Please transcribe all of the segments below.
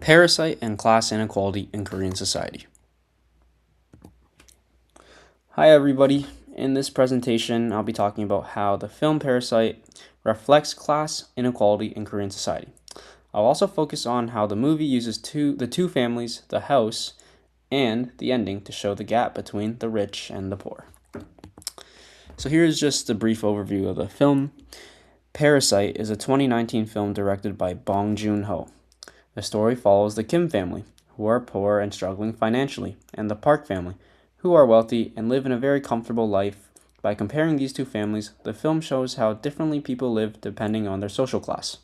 Parasite and Class Inequality in Korean Society. Hi everybody, in this presentation I'll be talking about how the film Parasite reflects class inequality in Korean society. I'll also focus on how the movie uses the two families, the house, and the ending to show the gap between the rich and the poor. So here's just a brief overview of the film. Parasite is a 2019 film directed by Bong Joon-ho. The story follows the Kim family, who are poor and struggling financially, and the Park family, who are wealthy and live in a very comfortable life. By comparing these two families, the film shows how differently people live depending on their social class.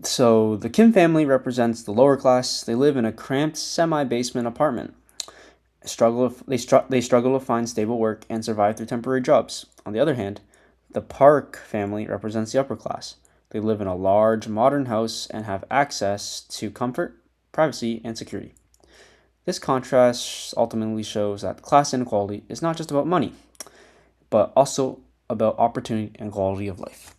So, the Kim family represents the lower class. They live in a cramped semi-basement apartment. They struggle to find stable work and survive through temporary jobs. On the other hand, the Park family represents the upper class. They live in a large, modern house and have access to comfort, privacy, and security. This contrast ultimately shows that class inequality is not just about money, but also about opportunity and quality of life.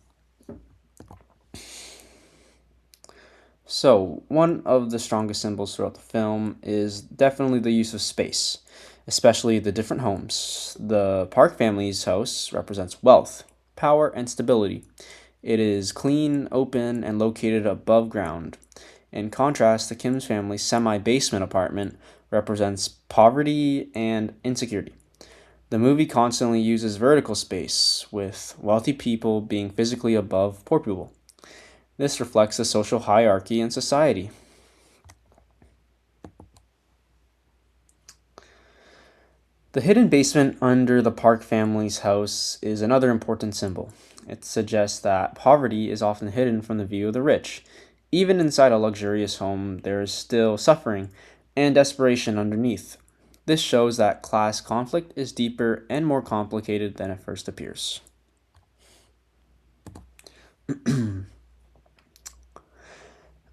So, one of the strongest symbols throughout the film is definitely the use of space, especially the different homes. The Park family's house represents wealth, power, and stability. It is clean, open, and located above ground. In contrast, the Kim's family's semi-basement apartment represents poverty and insecurity. The movie constantly uses vertical space, with wealthy people being physically above poor people. This reflects the social hierarchy in society. The hidden basement under the Park family's house is another important symbol. It suggests that poverty is often hidden from the view of the rich. Even inside a luxurious home, there is still suffering and desperation underneath. This shows that class conflict is deeper and more complicated than it first appears.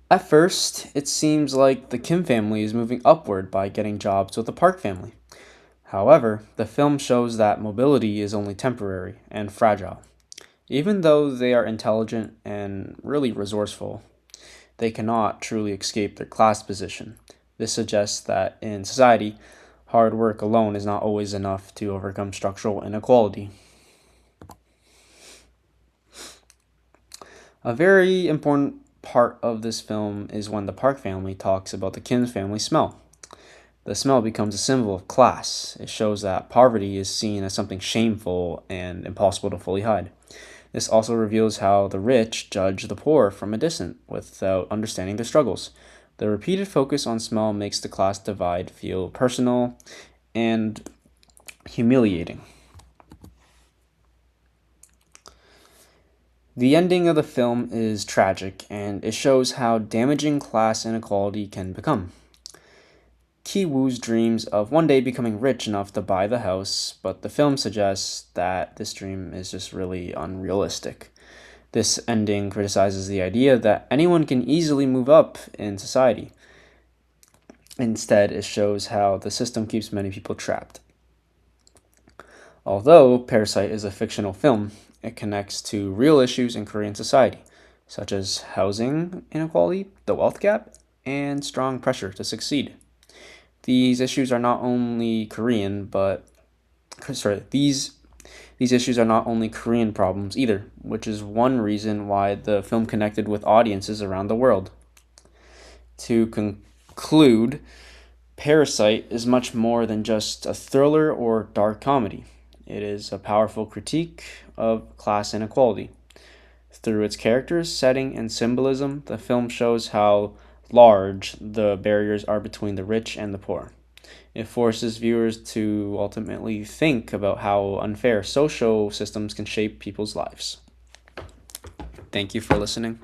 At first, it seems like the Kim family is moving upward by getting jobs with the Park family. However, the film shows that mobility is only temporary and fragile. Even though they are intelligent and really resourceful, they cannot truly escape their class position. This suggests that in society, hard work alone is not always enough to overcome structural inequality. A very important part of this film is when the Park family talks about the Kim's family smell. The smell becomes a symbol of class. It shows that poverty is seen as something shameful and impossible to fully hide. This also reveals how the rich judge the poor from a distance without understanding their struggles. The repeated focus on smell makes the class divide feel personal and humiliating. The ending of the film is tragic, and it shows how damaging class inequality can become. Ki-woo's dreams of one day becoming rich enough to buy the house, but the film suggests that this dream is just really unrealistic. This ending criticizes the idea that anyone can easily move up in society. Instead, it shows how the system keeps many people trapped. Although Parasite is a fictional film, it connects to real issues in Korean society, such as housing inequality, the wealth gap, and strong pressure to succeed. These issues are not only Korean, these issues are not only Korean problems either, which is one reason why the film connected with audiences around the world. To conclude, Parasite is much more than just a thriller or dark comedy. It is a powerful critique of class inequality. Through its characters, setting, and symbolism, the film shows how large the barriers are between the rich and the poor. It forces viewers to ultimately think about how unfair social systems can shape people's lives. Thank you for listening.